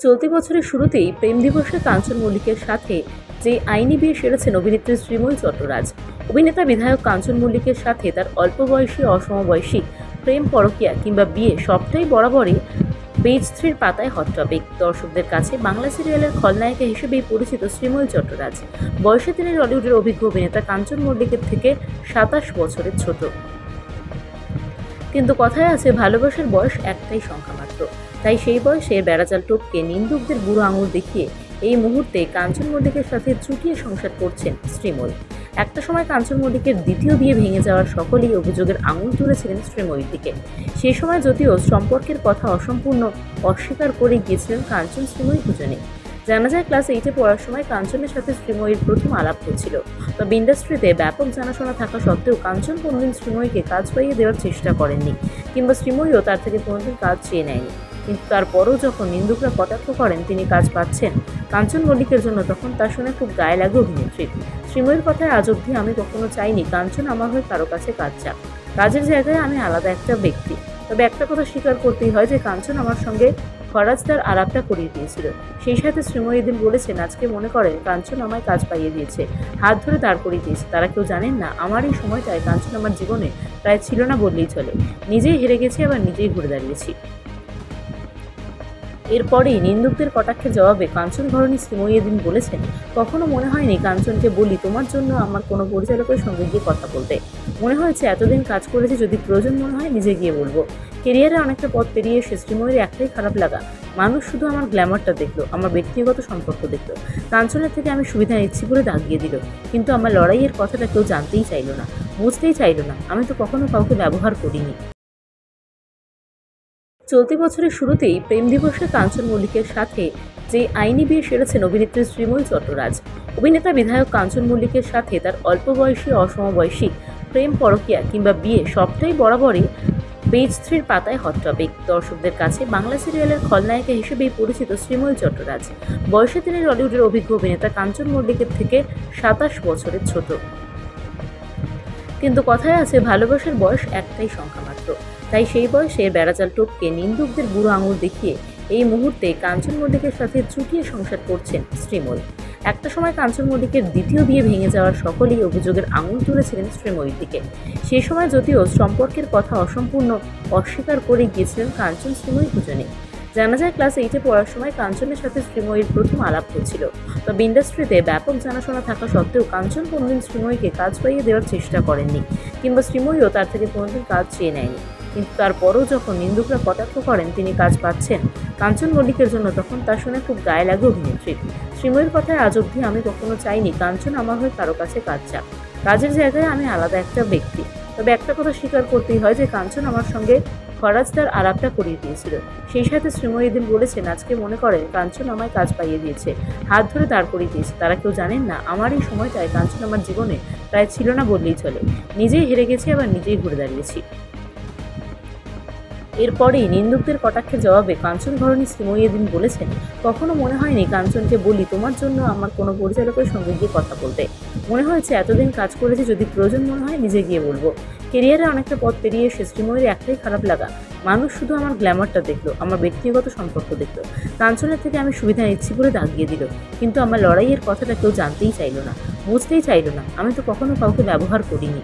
চলতি বছরের শুরুতেই প্রেম দিবসে কাঞ্চন মল্লিকের সাথে যে আইনি বিয়ে সেরেছেন অভিনেত্রী শ্রীময়ী চট্টরাজ। অভিনেতা বিধায়ক কাঞ্চন মল্লিকের সাথে তার অল্প বয়সী অসমবয়সী প্রেম, পরকীয়া কিংবা বিয়ে সবটাই বরাবরই পেজ থ্রির পাতায় হট টপিক। দর্শকদের কাছে বাংলা সিরিয়ালের খলনায়িকা হিসেবেই পরিচিত শ্রীময়ী চট্টরাজ। বয়সে তিনি টলিউডের অভিজ্ঞ অভিনেতা কাঞ্চন মল্লিকের থেকে 27 বছরের ছোট। কিন্তু কথায় আছে, ভালোবাসার বয়স একটাই সংখ্যা মাত্র। তাই সেই বয়সে বেড়াজাল টপকে নিন্দুকদের বুড়ো আঙুল দেখিয়ে এই মুহূর্তে কাঞ্চন মল্লিকের সাথে চুটিয়ে সংসার করছেন শ্রীময়ী। একটা সময় কাঞ্চন মল্লিকের দ্বিতীয় বিয়ে ভেঙে যাওয়ার সকলেই অভিযোগের আঙুল তুলেছিলেন শ্রীময়ীর দিকে। সেই সময় যদিও সম্পর্কের কথা অসম্পূর্ণ অস্বীকার করে গিয়েছিলেন কাঞ্চন শ্রীময়ী দুজনে। জানা যায়, ক্লাস 8-এ পড়ার সময় কাঞ্চনের সাথে শ্রীময়ীর প্রথম আলাপ হয়েছিল। তবে ইন্ডাস্ট্রিতে ব্যাপক জানাশোনা থাকা সত্ত্বেও কাঞ্চন কোনোদিন শ্রীময়ীকে কাজ পাইয়ে দেওয়ার চেষ্টা করেননি, কিংবা শ্রীময়ীও তার থেকে কোনোদিন কাজ চেয়ে নেয়নি। কিন্তু তারপরও যখন নিন্দুকরা কটাক্ষ করেন তিনি কাজ পাচ্ছেন কাঞ্চন মল্লিকের জন্য, তখন তা শুনে খুব গায়ে লাগে অভিনেত্রীর। শ্রীময়ীর কথায়, আজ অবধি আমি কখনো চাইনি কাঞ্চন আমার হয়ে কারো কাছে কাজ চাক। কাজের জায়গায় আমি আলাদা একটা ব্যক্তি। তবে একটা কথা স্বীকার করতেই হয় যে কাঞ্চন আমার সঙ্গে ফরাজদার আলাপটা করিয়ে দিয়েছিল। সেই সাথে শ্রীময়ী দিন বলেছেন, আজকে মনে করেন কাঞ্চন আমায় কাজ পাইয়ে দিয়েছে, হাত ধরে দাঁড় করিয়ে দিয়েছে। তারা কেউ জানেন না, আমার এই সময়টায় কাঞ্চন আমার জীবনে প্রায় ছিল না বললেই চলে। নিজেই হেরে গেছি, আবার নিজেই ঘুরে দাঁড়িয়েছি। এরপরেই নিন্দুকদের কটাক্ষের জবাবে কাঞ্চন ঘরণী শ্রীময়ী এদিন বলেছেন, কখনো মনে হয়নি কাঞ্চনকে বলি তোমার জন্য আমার কোনো পরিচালকের সঙ্গে গিয়ে কথা বলতে। মনে হয়েছে এতদিন কাজ করেছি, যদি প্রয়োজন মনে হয় নিজে গিয়ে বলবো। কেরিয়ারে অনেকটা পথ পেরিয়ে এসে শ্রীময়ীর একটাই খারাপ লাগা, মানুষ শুধু আমার গ্ল্যামারটা দেখলো, আমার ব্যক্তিগত সম্পর্ক দেখলো। কাঞ্চনের থেকে আমি সুবিধা নিচ্ছি বলে দাগিয়ে দিল, কিন্তু আমার লড়াইয়ের কথাটা কেউ জানতেই চাইলো না, বুঝতেই চাইলো না। আমি তো কখনো কাউকে ব্যবহার করিনি। চলতি বছরের শুরুতেই প্রেম দিবসে কাঞ্চন মল্লিকের সাথে যে আইনি বিয়ে সেরেছেন অভিনেত্রী শ্রীময়ী চট্টরাজ। অভিনেতা বিধায়ক কাঞ্চন মল্লিকের সাথে তার অল্প বয়সী অসমবয়সী প্রেম, পরকীয়া কিংবা বিয়ে সবটাই বরাবরই পেজ থ্রির পাতায় হট টপিক। দর্শকদের কাছে বাংলা সিরিয়ালের খলনায়িকা হিসেবেই পরিচিত শ্রীময়ী চট্টরাজ। বয়সে তিনি টলিউডের অভিজ্ঞ অভিনেতা কাঞ্চন মল্লিকের থেকে 27 বছরের ছোট। কিন্তু কথায় আছে, ভালোবাসার বয়স একটাই সংখ্যা মাত্র। তাই সেই বয়সে বেড়াজাল টপকে নিন্দুকদের বুড়ো আঙুল দেখিয়ে এই মুহূর্তে কাঞ্চন মল্লিকের সাথে চুটিয়ে সংসার করছেন শ্রীময়ী। একটা সময় কাঞ্চন মল্লিকের দ্বিতীয় বিয়ে ভেঙে যাওয়ার সকলেই অভিযোগের আঙুল তুলেছিলেন শ্রীময়ীর দিকে। সেই সময় যদিও সম্পর্কের কথা অসম্পূর্ণ অস্বীকার করে গিয়েছিলেন কাঞ্চন শ্রীময়ী দুজনে। জানা যায়, ক্লাস 8-এ পড়ার সময় কাঞ্চনের সাথে শ্রীময়ীর প্রথম আলাপ হয়েছিল। তবে ইন্ডাস্ট্রিতে ব্যাপক জানাশোনা থাকা সত্ত্বেও কাঞ্চন কোনোদিন শ্রীময়ীকে কাজ পাইয়ে দেওয়ার চেষ্টা করেননি, কিংবা শ্রীময়ীও তার থেকে কোনোদিন কাজ চেয়ে নেয়নি। কিন্তু তারপরও যখন নিন্দুকরা কটাক্ষ করেন তিনি কাজ পাচ্ছেন কাঞ্চন মল্লিকের জন্য, তখন তা শুনে খুব গায়ে লাগে অভিনেত্রীর। শ্রীময়ীর কথায়, আজ অবধি আমি কখনো চাইনি কাঞ্চন আমার হয়ে কারো কাছে কাজ চাক। কাজের জায়গায় আমি আলাদা একটা ব্যক্তি। তবে একটা কথা স্বীকার করতেই হয় যে কাঞ্চন আমার সঙ্গে ফরাজদার আলাপটা করিয়ে দিয়েছিল। সেই সাথে শ্রীময়ী দিন বলেছেন, আজকে মনে করেন কাঞ্চন আমায় কাজ পাইয়ে দিয়েছে, হাত ধরে দাঁড় করিয়ে দিয়েছে। তারা কেউ জানেন না, আমার এই সময়টায় কাঞ্চন আমার জীবনে প্রায় ছিল না বললেই চলে। নিজেই হেরে গেছি, আবার নিজেই ঘুরে দাঁড়িয়েছি। এরপরেই নিন্দুকদের কটাক্ষের জবাবে কাঞ্চন ঘরণী শ্রীময়ী এদিন বলেছেন, কখনো মনে হয়নি কাঞ্চনকে বলি তোমার জন্য আমার কোনো পরিচালকের সঙ্গে গিয়ে কথা বলতে। মনে হয়েছে এতদিন কাজ করেছি, যদি প্রয়োজন মনে হয় নিজে গিয়ে বলবো। কেরিয়ারে অনেকটা পথ পেরিয়ে এসে শ্রীময়ীর একটাই খারাপ লাগা, মানুষ শুধু আমার গ্ল্যামারটা দেখলো, আমার ব্যক্তিগত সম্পর্ক দেখলো। কাঞ্চনের থেকে আমি সুবিধা নিচ্ছি বলে দাগিয়ে দিল, কিন্তু আমার লড়াইয়ের কথাটা কেউ জানতেই চাইলো না, বুঝতেই চাইলো না। আমি তো কখনো কাউকে ব্যবহার করিনি।